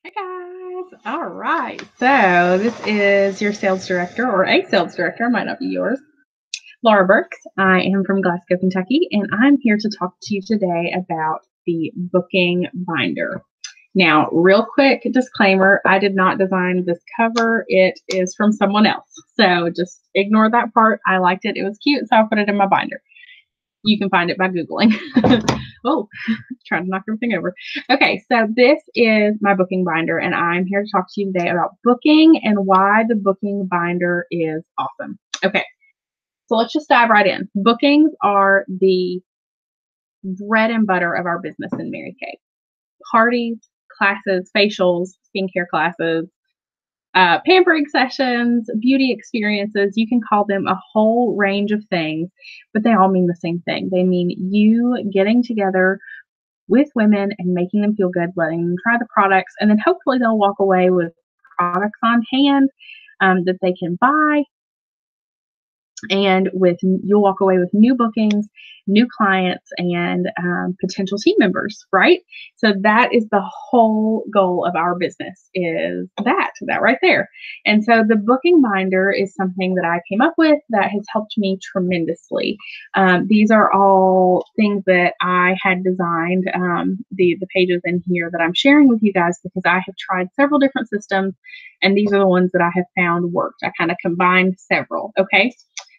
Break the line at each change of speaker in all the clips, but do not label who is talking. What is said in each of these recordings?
Hey guys. All right. So this is your sales director or a sales director, might not be yours, Laura Burks. I am from Glasgow, Kentucky, and I'm here to talk to you today about the booking binder. Now, real quick disclaimer, I did not design this cover. It is from someone else. So just ignore that part. I liked it. It was cute, so I put it in my binder. You can find it by Googling. Oh, trying to knock everything over. Okay, so this is my booking binder, and I'm here to talk to you today about booking and why the booking binder is awesome. Okay, so let's just dive right in. Bookings are the bread and butter of our business in Mary Kay. Parties, classes, facials, skincare classes, pampering sessions, beauty experiences, you can call them a whole range of things, but they all mean the same thing. They mean you getting together with women and making them feel good, letting them try the products, and then hopefully they'll walk away with products on hand that they can buy. And you'll walk away with new bookings, new clients, and potential team members, right? So that is the whole goal of our business, is that right there. And so the booking binder is something that I came up with that has helped me tremendously. These are all things that I had designed, the pages in here that I'm sharing with you guys, because I have tried several different systems, and these are the ones that I have found worked. I kind of combined several, okay?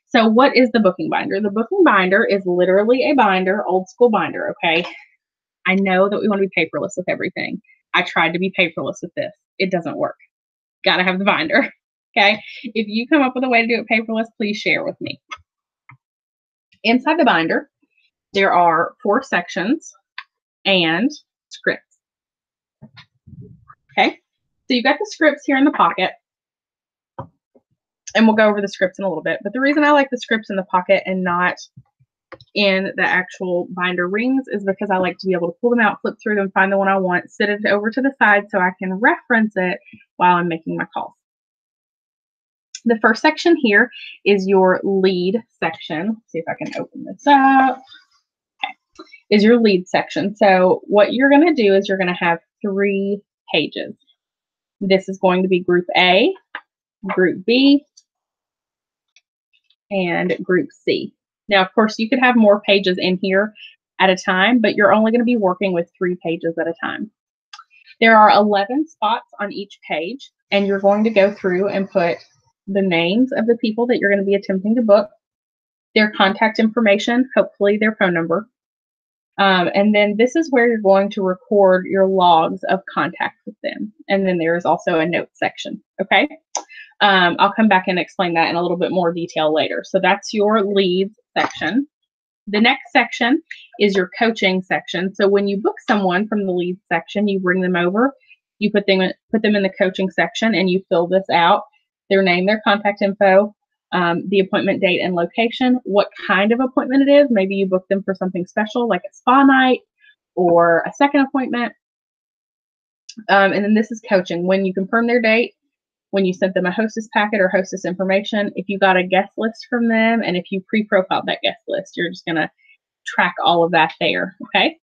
So what is the booking binder? The booking binder is literally a binder, old school binder, okay? I know that we want to be paperless with everything. I tried to be paperless with this. It doesn't work. Got to have the binder, okay? If you come up with a way to do it paperless, please share with me. Inside the binder, there are 4 sections and scripts, okay? So you've got the scripts here in the pocket. And we'll go over the scripts in a little bit. But the reason I like the scripts in the pocket and not in the actual binder rings is because I like to be able to pull them out, flip through them, find the one I want, sit it over to the side so I can reference it while I'm making my calls. The first section here is your lead section. Let's see if I can open this up. Okay. Is your lead section. So what you're going to do is you're going to have 3 pages. This is going to be group A, group B, and group C. Now, of course, you could have more pages in here at a time, but you're only going to be working with 3 pages at a time. There are 11 spots on each page, and you're going to go through and put the names of the people that you're going to be attempting to book, their contact information, hopefully their phone number, and then this is where you're going to record your logs of contact with them. And then there is also a note section, okay? I'll come back and explain that in a little bit more detail later. So that's your leads section. The next section is your coaching section. So when you book someone from the leads section, you bring them over, you put them in the coaching section, and you fill this out: their name, their contact info, the appointment date and location, what kind of appointment it is. Maybe you book them for something special like a spa night or a second appointment. And then this is coaching. When you confirm their date, when you sent them a hostess packet or hostess information, if you got a guest list from them, and if you pre-profiled that guest list, you're just going to track all of that there, okay?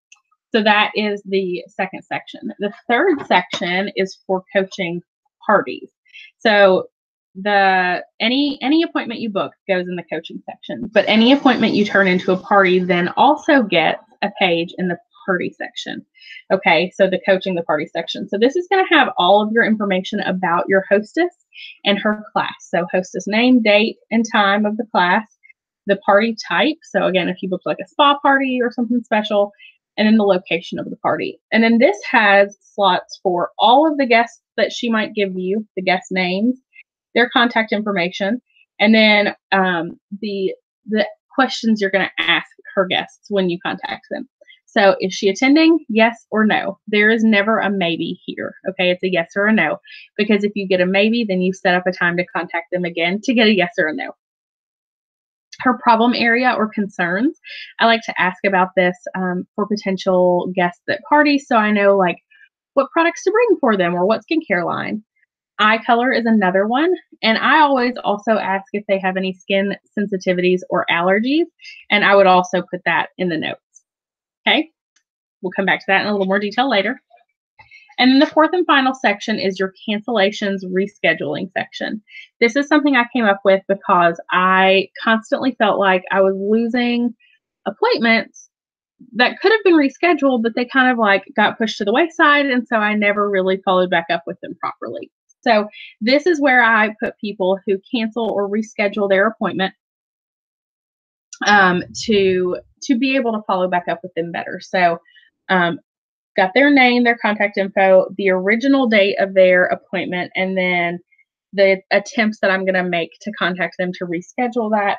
So that is the second section. The third section is for coaching parties. So any appointment you book goes in the coaching section, but any appointment you turn into a party then also gets a page in the party section. Okay, so the coaching the party section. So this is going to have all of your information about your hostess and her class. So hostess name, date, and time of the class, the party type. So again, if you booked like a spa party or something special, and then the location of the party. And then this has slots for all of the guests that she might give you, the guest names, their contact information, and then the questions you're going to ask her guests when you contact them. So is she attending? Yes or no. There is never a maybe here. Okay, it's a yes or a no. Because if you get a maybe, then you set up a time to contact them again to get a yes or a no. Her problem area or concerns. I like to ask about this for potential guests at parties, so I know like what products to bring for them or what skincare line. Eye color is another one. And I always also ask if they have any skin sensitivities or allergies. And I would also put that in the notes. Okay, we'll come back to that in a little more detail later. And then the fourth and final section is your cancellations rescheduling section. This is something I came up with because I constantly felt like I was losing appointments that could have been rescheduled, but they kind of like got pushed to the wayside. And so I never really followed back up with them properly. So this is where I put people who cancel or reschedule their appointment to be able to follow back up with them better. So got their name, their contact info, the original date of their appointment, and then the attempts that I'm going to make to contact them to reschedule that.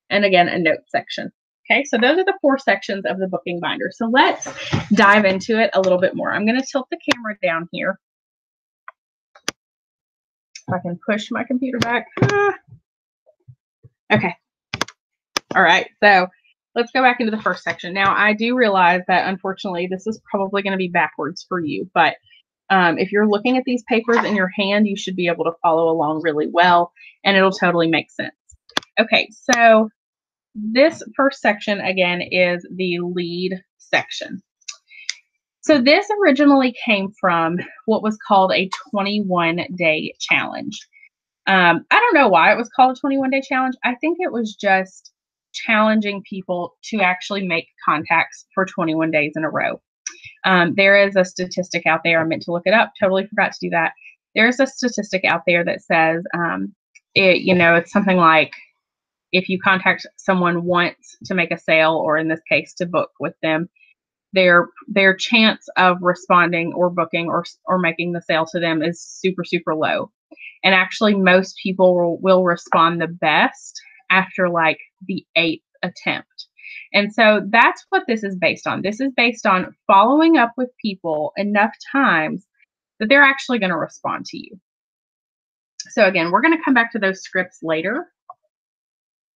And again, a note section. Okay, so those are the 4 sections of the booking binder. So let's dive into it a little bit more. I'm going to tilt the camera down here. If I can push my computer back. Okay. All right, so let's go back into the first section. Now, I do realize that, unfortunately, this is probably going to be backwards for you, but if you're looking at these papers in your hand, you should be able to follow along really well, and it'll totally make sense. Okay, so this first section, again, is the lead section. So this originally came from what was called a 21-day challenge. I don't know why it was called a 21-day challenge. I think it was just challenging people to actually make contacts for 21 days in a row. There is a statistic out there. I meant to look it up. Totally forgot to do that. There's a statistic out there that says, it's something like if you contact someone once to make a sale, or in this case, to book with them, their chance of responding or booking or making the sale to them is super, super low. And actually, most people will respond the best after like the 8th attempt. And so that's what this is based on. This is based on following up with people enough times that they're actually going to respond to you. So again, we're going to come back to those scripts later.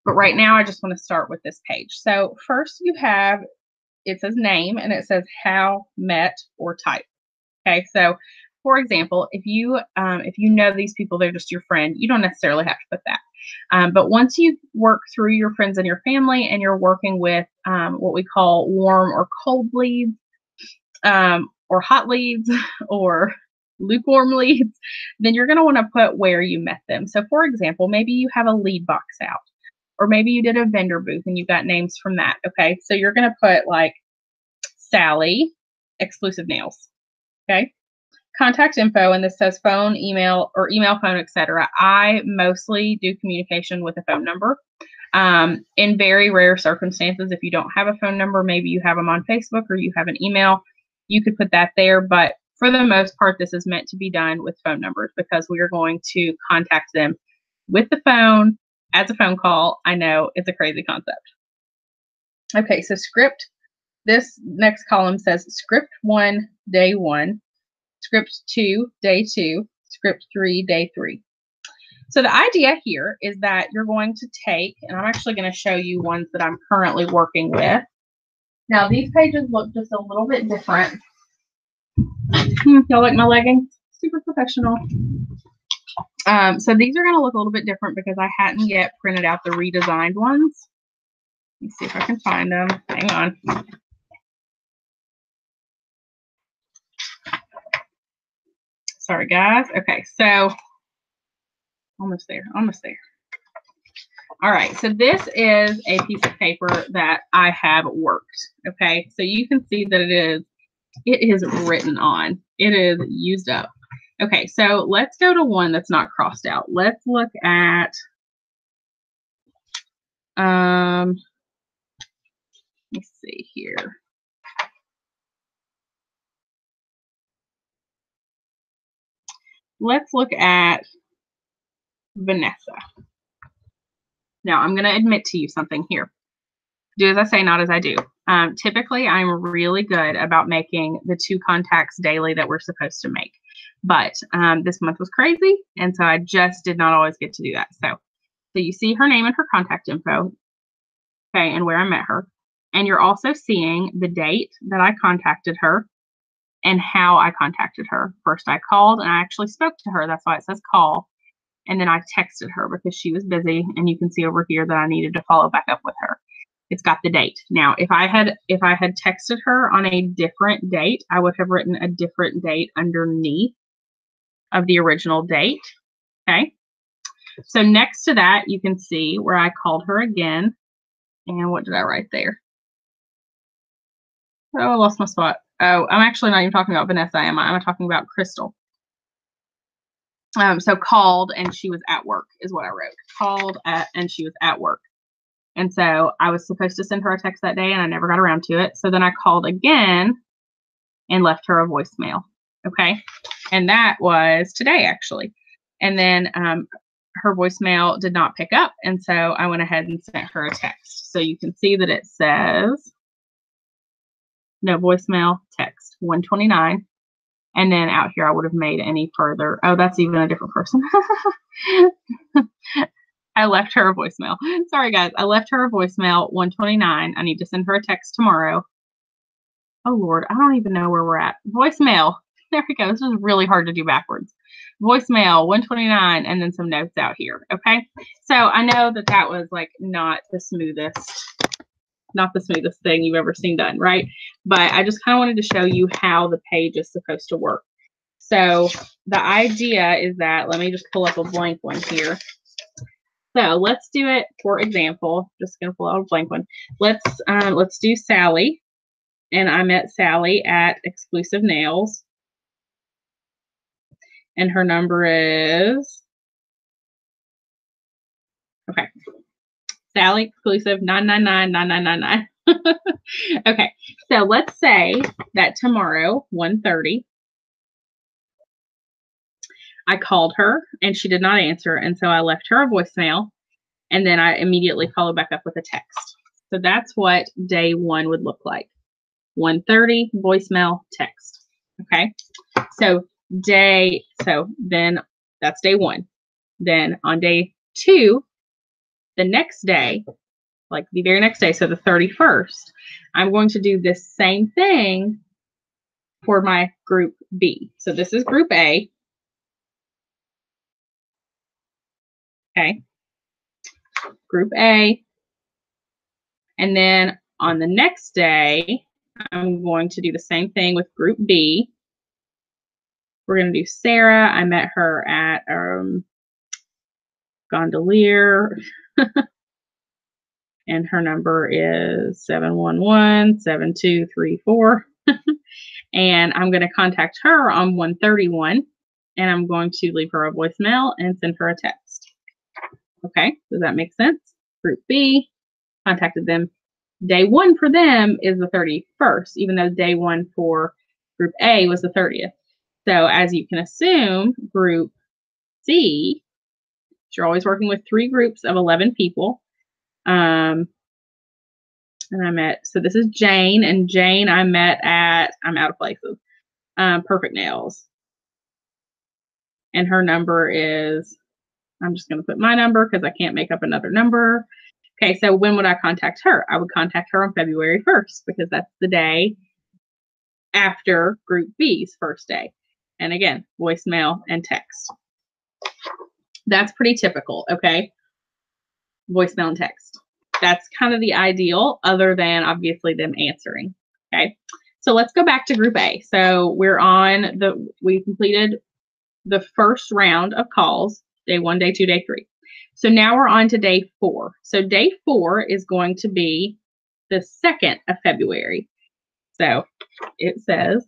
But right now, I just want to start with this page. So first you have, it says name, and it says how, met, or type. Okay, so for example, if you know these people, they're just your friend, you don't necessarily have to put that. But once you work through your friends and your family, and you're working with what we call warm or cold leads, or hot leads, or lukewarm leads, then you're going to want to put where you met them. So for example, maybe you have a lead box out, or maybe you did a vendor booth and you got names from that. Okay, so you're going to put like Sally, exclusive nails. Okay. Contact info, and this says phone, email, or email, phone, etc. I mostly do communication with a phone number. In very rare circumstances, if you don't have a phone number, maybe you have them on Facebook or you have an email, you could put that there. But for the most part, this is meant to be done with phone numbers because we are going to contact them with the phone as a phone call. I know it's a crazy concept. Okay, so script. This next column says script 1, day 1. Script 2, day 2, script 3, day 3. So the idea here is that you're going to take, and I'm actually going to show you ones that I'm currently working with. Now these pages look just a little bit different. Y'all like my leggings? Super professional. So these are going to look a little bit different because I hadn't yet printed out the redesigned ones. Let me see if I can find them. Hang on. Sorry, guys. Okay, so almost there. All right, so this is a piece of paper that I have worked. Okay, so you can see that it is written on. It is used up. Okay, so let's go to one that's not crossed out. Let's look at, let's see here. Let's look at Vanessa. Now, I'm going to admit to you something here. Do as I say, not as I do. Typically, I'm really good about making the 2 contacts daily that we're supposed to make. But this month was crazy, and so I just did not always get to do that. So you see her name and her contact info, okay, and where I met her. And you're also seeing the date that I contacted her and how I contacted her. First, I called, and I actually spoke to her. That's why it says call. And then I texted her because she was busy, and you can see over here that I needed to follow back up with her. It's got the date. Now, if I had texted her on a different date, I would have written a different date underneath of the original date. Okay. So next to that, you can see where I called her again. And what did I write there? Oh, I lost my spot. Oh, I'm actually not even talking about Vanessa, am I? I'm talking about Crystal. So called and she was at work is what I wrote. Called and she was at work. And so I was supposed to send her a text that day and I never got around to it. So then I called again and left her a voicemail. Okay. And that was today actually. And then her voicemail did not pick up. And so I went ahead and sent her a text. So you can see that it says no voicemail, text 129. And then out here, I would have made any further. Oh, that's even a different person. I left her a voicemail. Sorry, guys. I left her a voicemail, 129. I need to send her a text tomorrow. Oh, Lord. I don't even know where we're at. Voicemail. There we go. This is really hard to do backwards. Voicemail, 129, and then some notes out here. Okay. So I know that that was like not the smoothest thing you've ever seen done, right? But I just kind of wanted to show you how the page is supposed to work. So the idea is that, let me just pull up a blank one here. So let's do it, for example, just going to pull out a blank one. Let's do Sally. And I met Sally at Exclusive Nails. And her number is, okay, Sally Exclusive 999-9999. Okay, so let's say that tomorrow, 1:30, I called her and she did not answer. And so I left her a voicemail and then I immediately followed back up with a text. So that's what day one would look like. 1:30, voicemail, text. Okay. So then that's day one. Then on day two, the next day, like the very next day, so the 31st, I'm going to do this same thing for my group B. So this is group A. Okay. Group A. And then on the next day, I'm going to do the same thing with group B. We're going to do Sarah. I met her at Gondolier. And her number is 711-7234. And I'm going to contact her on 1:31. And I'm going to leave her a voicemail and send her a text. Okay, does that make sense? Group B, contacted them. Day one for them is the 31st, even though day one for group A was the 30th. So as you can assume, group C, you're always working with 3 groups of 11 people. And I met, so this is Jane, and Jane I met at, I'm out of places, Perfect Nails. And her number is, I'm just going to put my number because I can't make up another number. Okay, so when would I contact her? I would contact her on February 1st because that's the day after Group B's first day. And again, voicemail and text. That's pretty typical, okay? Voicemail and text. That's kind of the ideal, other than obviously them answering, okay? So let's go back to Group A. So we completed the first round of calls, day 1, day 2, day 3. So now we're on to day 4. So day 4 is going to be the 2nd of February. So it says,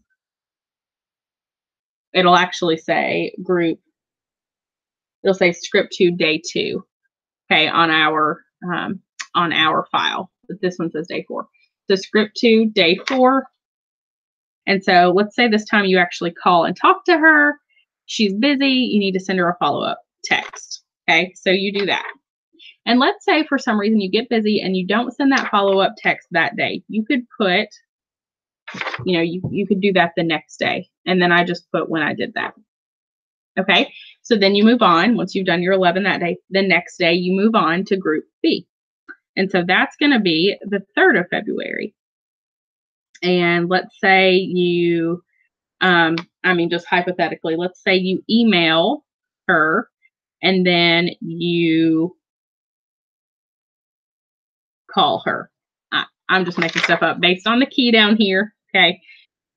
it'll actually say it'll say script 2, day 2, okay, on our file. But this one says day 4. So script 2, day 4. And so let's say this time you actually call and talk to her. She's busy. You need to send her a follow-up text. Okay, so you do that. And let's say for some reason you get busy and you don't send that follow-up text that day. You could put, you could do that the next day. And then I just put when I did that. Okay, so then you move on. Once you've done your 11 that day, the next day you move on to Group B. And so that's going to be the 3rd of February. And let's say you, just hypothetically, let's say you email her and then you call her. I'm just making stuff up based on the key down here. Okay.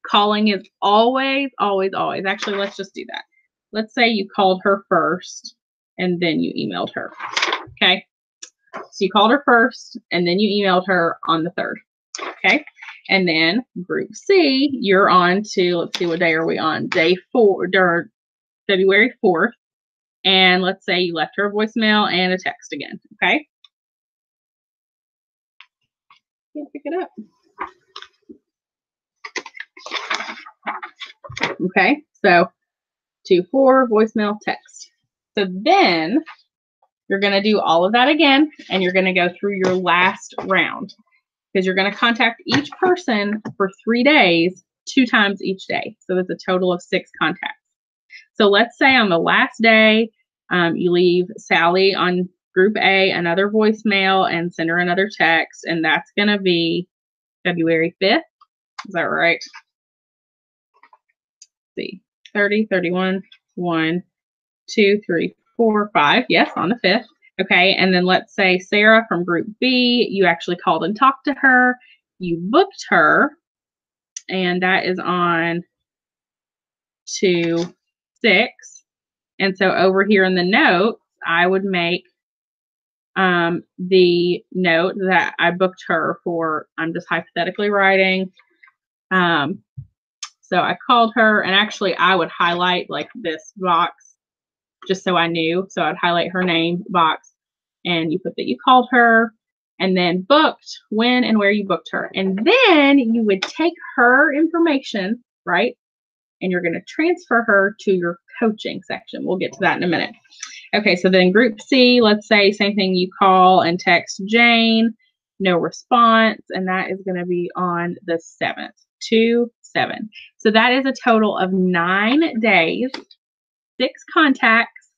Calling is always, always, always. Actually, let's just do that. Let's say you called her first and then you emailed her. Okay. So you called her first and then you emailed her on the 3rd. Okay. And then group C, you're on to, let's see, what day are we on? Day 4, or February 4th. And let's say you left her a voicemail and a text again. Okay. Can't pick it up. Okay. So 2-4, voicemail, text. So then you're going to do all of that again, and you're going to go through your last round because you're going to contact each person for 3 days, 2 times each day. So it's a total of 6 contacts. So let's say on the last day, you leave Sally on group A another voicemail and send her another text, and that's going to be February 5th. Is that right? Let's see, 30, 31, 1, 2, 3, 4, 5. Yes, on the 5th. Okay, and then let's say Sarah from group B, you actually called and talked to her. You booked her, and that is on 2/6. And so over here in the notes, I would make the note that I booked her for, I'm just hypothetically writing. So I called her, and actually I would highlight like this box just so I knew. So I'd highlight her name box, and you put that you called her, and then booked when and where you booked her. And then you would take her information, right? And you're going to transfer her to your coaching section. We'll get to that in a minute. Okay, so then group C, let's say same thing, you call and text Jane, no response, and that is going to be on the 7th, 2/7. So that is a total of 9 days, 6 contacts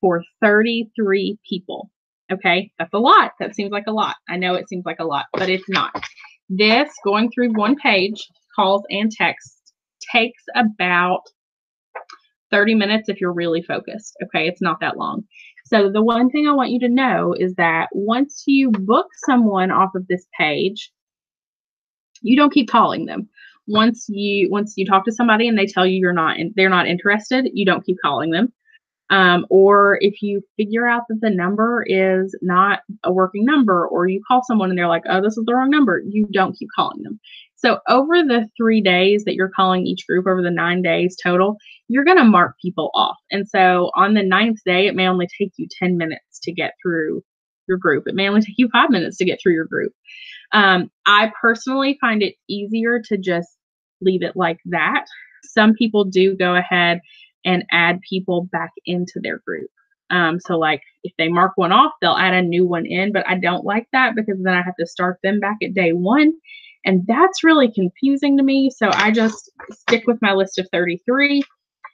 for 33 people. Okay, that's a lot. That seems like a lot. I know it seems like a lot, but it's not. This, going through one page, calls and texts, takes about 30 minutes if you're really focused. Okay, it's not that long. So the one thing I want you to know is that once you book someone off of this page, you don't keep calling them. Once you talk to somebody and they tell you they're not interested, you don't keep calling them. Or if you figure out that the number is not a working number, or you call someone and they're like, oh, this is the wrong number, you don't keep calling them. So over the 3 days that you're calling each group, over the 9 days total, you're going to mark people off. And so on the 9th day, it may only take you 10 minutes to get through your group. It may only take you 5 minutes to get through your group. I personally find it easier to just leave it like that. Some people do go ahead and add people back into their group. So like if they mark one off, they'll add a new one in, but I don't like that because then I have to start them back at day 1. And that's really confusing to me. So I just stick with my list of 33.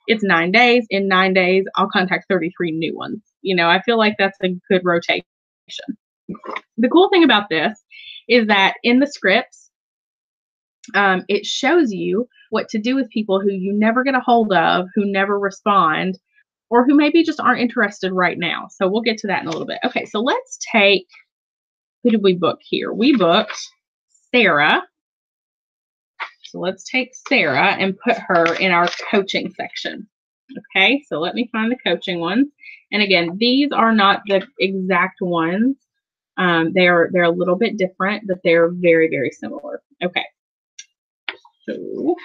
It's 9 days. In 9 days, I'll contact 33 new ones. You know, I feel like that's a good rotation. The cool thing about this is that in the scripts, it shows you what to do with people who you never get a hold of, who never respond, or who maybe just aren't interested right now. So we'll get to that in a little bit. Okay, so let's take, who did we book here? We booked Sarah. So let's take Sarah and put her in our coaching section. Okay, so let me find the coaching ones. And again, these are not the exact ones. They're a little bit different, but they're very, very similar. Okay. So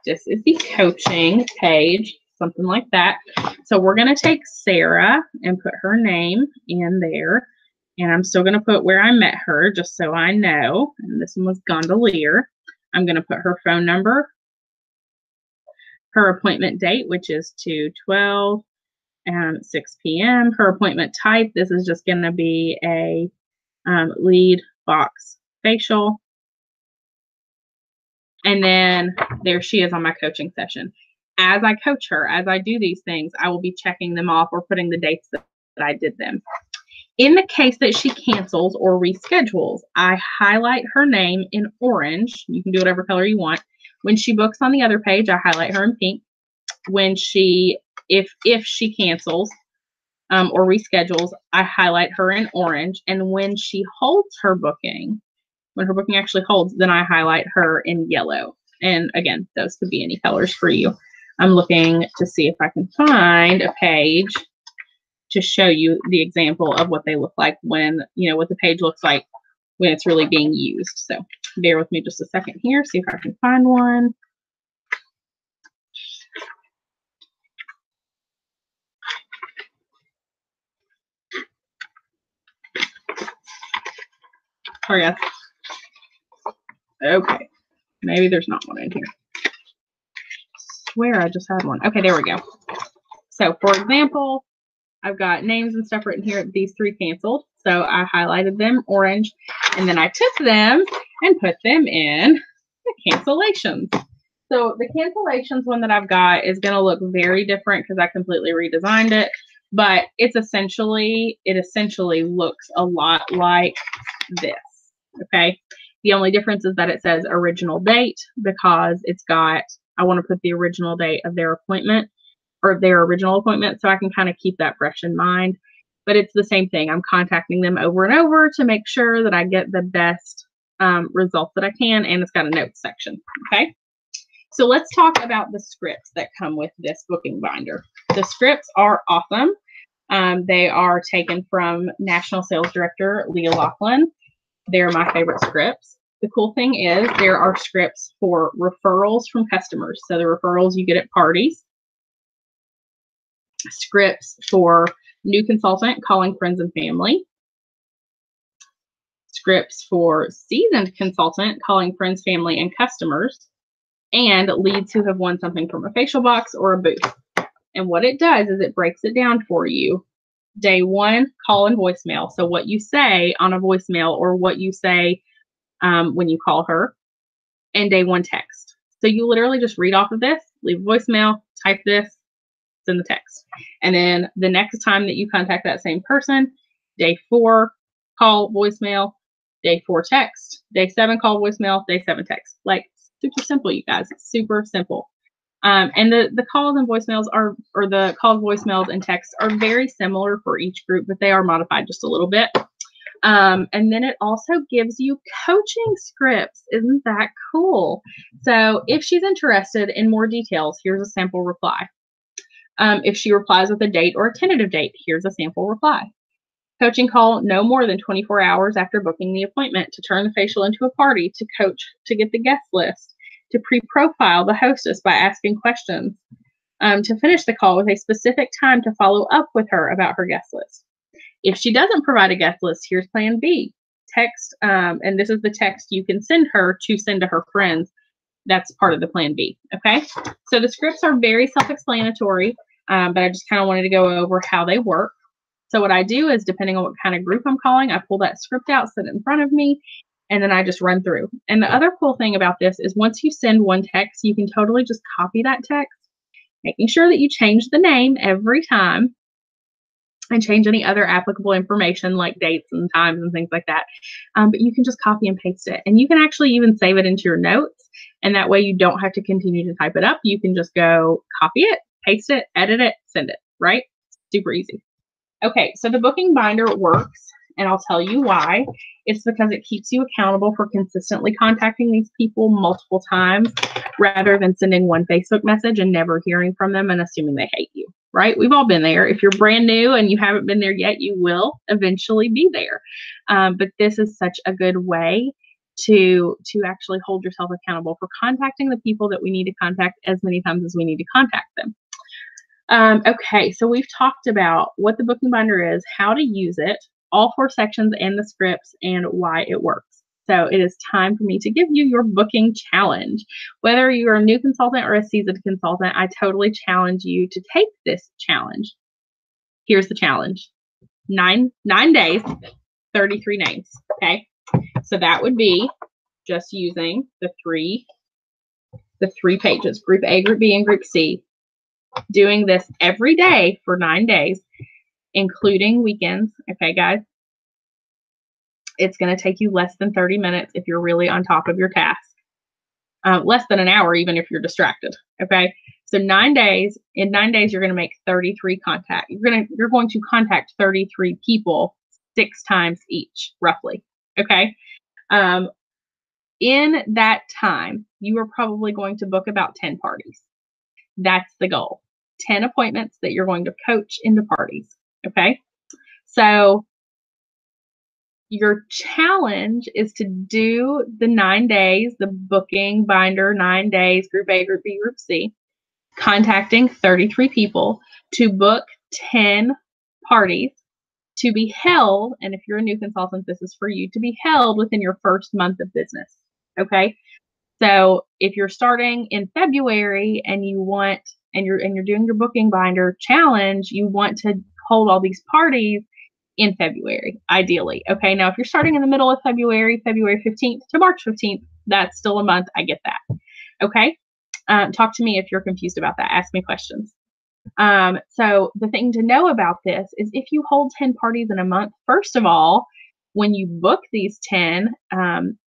this is the coaching page, something like that. So we're going to take Sarah and put her name in there. And I'm still going to put where I met her just so I know. And this one was Gondolier. I'm going to put her phone number, her appointment date, which is 2/12 and 6 p.m. Her appointment type, this is just going to be a lead box facial. And then there she is on my coaching session. As I coach her, as I do these things, I will be checking them off or putting the dates that I did them. In the case that she cancels or reschedules, I highlight her name in orange. You can do whatever color you want. When she books on the other page, I highlight her in pink. When she, if she cancels or reschedules, I highlight her in orange. And when she holds her booking, when her booking actually holds, then I highlight her in yellow. And again, those could be any colors for you. I'm looking to see if I can find a page to show you the example of what they look like when, what the page looks like when it's really being used. So bear with me just a second here, see if I can find one. Sorry, guys. Okay, maybe there's not one in here. I swear I just had one. Okay, there we go. So for example, I've got names and stuff written here. These 3 canceled. So I highlighted them orange, and then I took them and put them in the cancellations. So the cancellations one that I've got is going to look very different because I completely redesigned it, but it essentially looks a lot like this. Okay. The only difference is that it says original date because I want to put the original date of their appointment or their original appointment, so I can kind of keep that fresh in mind. But it's the same thing. I'm contacting them over and over to make sure that I get the best results that I can, and it's got a notes section. Okay. So let's talk about the scripts that come with this booking binder. The scripts are awesome. They are taken from National Sales Director Leah Laughlin. They're my favorite scripts. The cool thing is there are scripts for referrals from customers. So the referrals you get at parties. Scripts for new consultant calling friends and family. Scripts for seasoned consultant calling friends, family, and customers. And leads who have won something from a facial box or a booth. And what it does is it breaks it down for you. Day 1, call and voicemail. So what you say on a voicemail or what you say when you call her. And day 1, text. So you literally just read off of this, leave a voicemail, type this, send the text. And then the next time that you contact that same person, day 4, call, voicemail, day 4, text, day 7, call, voicemail, day 7, text. Like, super simple, you guys. It's super simple. And the calls and voicemails the calls, voicemails, and texts are very similar for each group, but they are modified just a little bit. And then it also gives you coaching scripts. Isn't that cool? So if she's interested in more details, here's a sample reply. If she replies with a date or a tentative date, here's a sample reply. Coaching call no more than 24 hours after booking the appointment to turn the facial into a party, to coach, to get the guest list, to pre-profile the hostess by asking questions, to finish the call with a specific time to follow up with her about her guest list. If she doesn't provide a guest list, here's plan B. Text, and this is the text you can send her to send to her friends. That's part of the plan B, okay? So the scripts are very self-explanatory, but I just kind of wanted to go over how they work. So what I do is, depending on what kind of group I'm calling, I pull that script out, set it in front of me, and then I just run through. And the other cool thing about this is once you send one text, you can totally just copy that text, making sure that you change the name every time and change any other applicable information like dates and times and things like that. But you can just copy and paste it. And you can actually even save it into your notes. And that way you don't have to continue to type it up. You can just go copy it, paste it, edit it, send it, right? Super easy. Okay, so the booking binder works, and I'll tell you why. It's because it keeps you accountable for consistently contacting these people multiple times rather than sending one Facebook message and never hearing from them and assuming they hate you, right? We've all been there. If you're brand new and you haven't been there yet, you will eventually be there. But this is such a good way to actually hold yourself accountable for contacting the people that we need to contact as many times as we need to contact them. Okay, so we've talked about what the booking binder is, how to use it, all 4 sections and the scripts, and why it works. So it is time for me to give you your booking challenge. Whether you're a new consultant or a seasoned consultant, I totally challenge you to take this challenge. Here's the challenge. 9 days, 33 names. Okay, so that would be just using the three pages, Group A, Group B, and Group C. Doing this every day for 9 days, including weekends. Okay, guys, it's going to take you less than 30 minutes if you're really on top of your task. Less than an hour, even if you're distracted. Okay, so 9 days. In 9 days, you're going to make 33 contacts. You're going to contact 33 people 6 times each, roughly. Okay. in that time, you are probably going to book about 10 parties. That's the goal. 10 appointments that you're going to coach into parties. Okay. So your challenge is to do the 9 days, the booking binder, 9 days, group A, group B, group C, contacting 33 people to book 10 parties to be held. And if you're a new consultant, this is for you to be held within your first month of business. Okay. So if you're starting in February and you want, and you're doing your booking binder challenge, you want to hold all these parties in February, ideally. Okay. Now, if you're starting in the middle of February, February 15th to March 15th, that's still a month. I get that. Okay. Talk to me if you're confused about that. Ask me questions. So the thing to know about this is if you hold 10 parties in a month, first of all, when you book these 10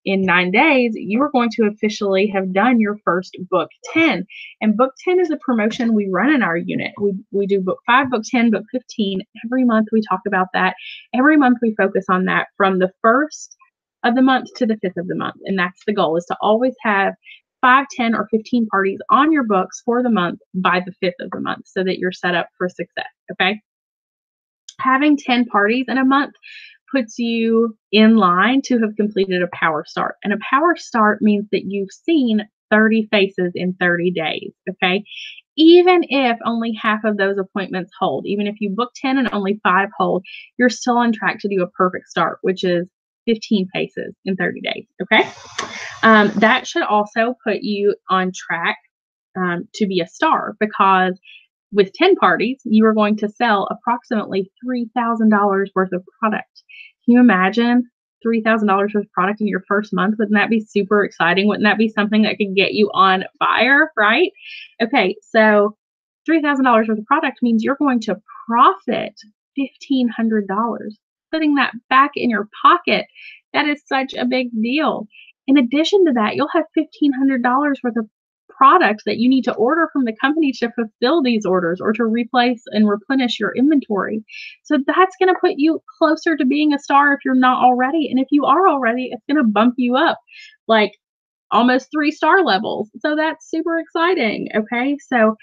in 9 days, you are going to officially have done your first book 10. And book 10 is a promotion we run in our unit. We do book 5, book 10, book 15. Every month we talk about that. Every month we focus on that from the 1st of the month to the 5th of the month. And that's the goal, is to always have 5, 10, or 15 parties on your books for the month by the 5th of the month so that you're set up for success. Okay. Having 10 parties in a month puts you in line to have completed a power start. And a power start means that you've seen 30 faces in 30 days. Okay. Even if only half of those appointments hold, even if you book 10 and only 5 hold, you're still on track to do a perfect start, which is 15 faces in 30 days. Okay. That should also put you on track to be a star, because with 10 parties, you are going to sell approximately $3,000 worth of product. Can you imagine $3,000 worth of product in your first month? Wouldn't that be super exciting? Wouldn't that be something that could get you on fire, right? Okay, so $3,000 worth of product means you're going to profit $1,500. Putting that back in your pocket, that is such a big deal. In addition to that, you'll have $1,500 worth of product that you need to order from the company to fulfill these orders or to replace and replenish your inventory. So that's going to put you closer to being a star if you're not already. And if you are already, it's going to bump you up like almost 3-star levels. So that's super exciting. Okay. So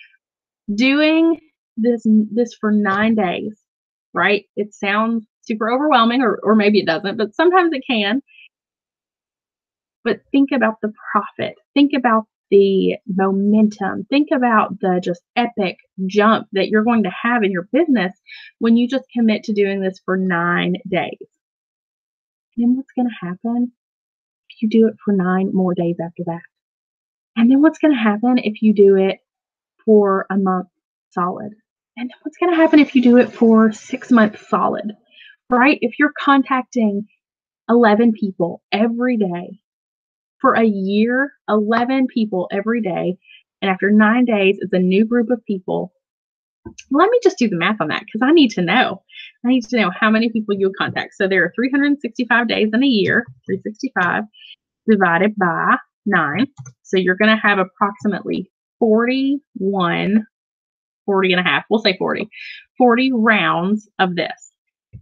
doing this for 9 days, right? It sounds super overwhelming, or maybe it doesn't, but sometimes it can. But think about the profit. Think about the momentum. Think about the just epic jump that you're going to have in your business when you just commit to doing this for 9 days. And then what's going to happen if you do it for 9 more days after that? And then what's going to happen if you do it for a month solid? And then what's going to happen if you do it for 6 months solid, right? If you're contacting 11 people every day, for a year, 11 people every day, and after 9 days, it's a new group of people. Let me just do the math on that, because I need to know. I need to know how many people you'll contact. So there are 365 days in a year, 365 divided by 9. So you're going to have approximately 40 and a half. We'll say 40 rounds of this.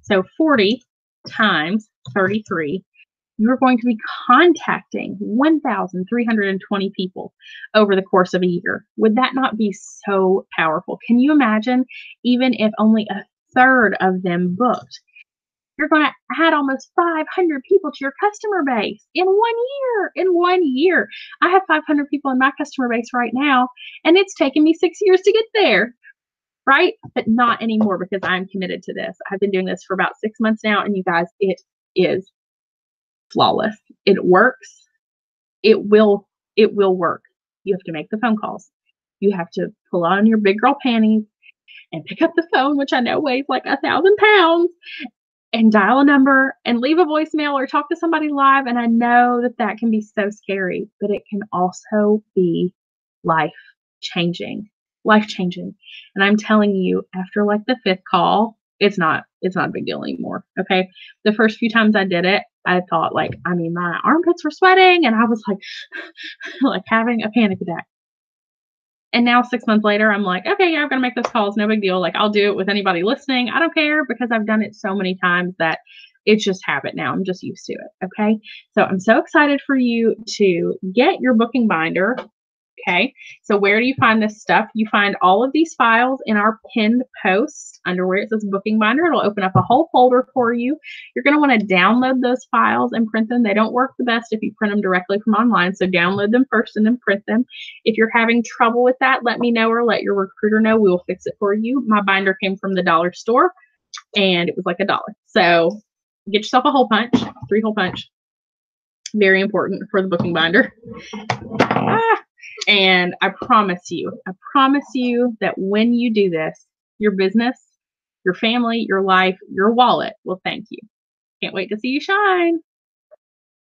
So 40 times 33. You're going to be contacting 1,320 people over the course of a year. Would that not be so powerful? Can you imagine, even if only a third of them booked? You're going to add almost 500 people to your customer base in 1 year. In 1 year. I have 500 people in my customer base right now, and it's taken me 6 years to get there. Right? But not anymore, because I'm committed to this. I've been doing this for about 6 months now, and you guys, it is flawless. It works. It will work. You have to make the phone calls. You have to pull on your big girl panties and pick up the phone, which I know weighs like 1,000 pounds, and dial a number and leave a voicemail or talk to somebody live. And I know that can be so scary, but it can also be life changing. And I'm telling you, after like the 5th call, it's not a big deal anymore. Okay. The first few times I did it, I thought my armpits were sweating and I was like having a panic attack. And now 6 months later, I'm like, okay, yeah, I'm going to make those calls. No big deal. Like, I'll do it with anybody listening. I don't care, because I've done it so many times that It's just habit now. I'm just used to it. Okay. So I'm so excited for you to get your booking binder. Okay, so where do you find this stuff? You find all of these files in our pinned post under where it says booking binder. It'll open up a whole folder for you. You're going to want to download those files and print them. They don't work the best if you print them directly from online, so download them first and then print them. If you're having trouble with that, let me know or let your recruiter know. We will fix it for you. My binder came from the dollar store, and it was like $1. So get yourself a hole punch, 3-hole punch. Very important for the booking binder. And I promise you that when you do this, your business, your family, your life, your wallet will thank you. Can't wait to see you shine.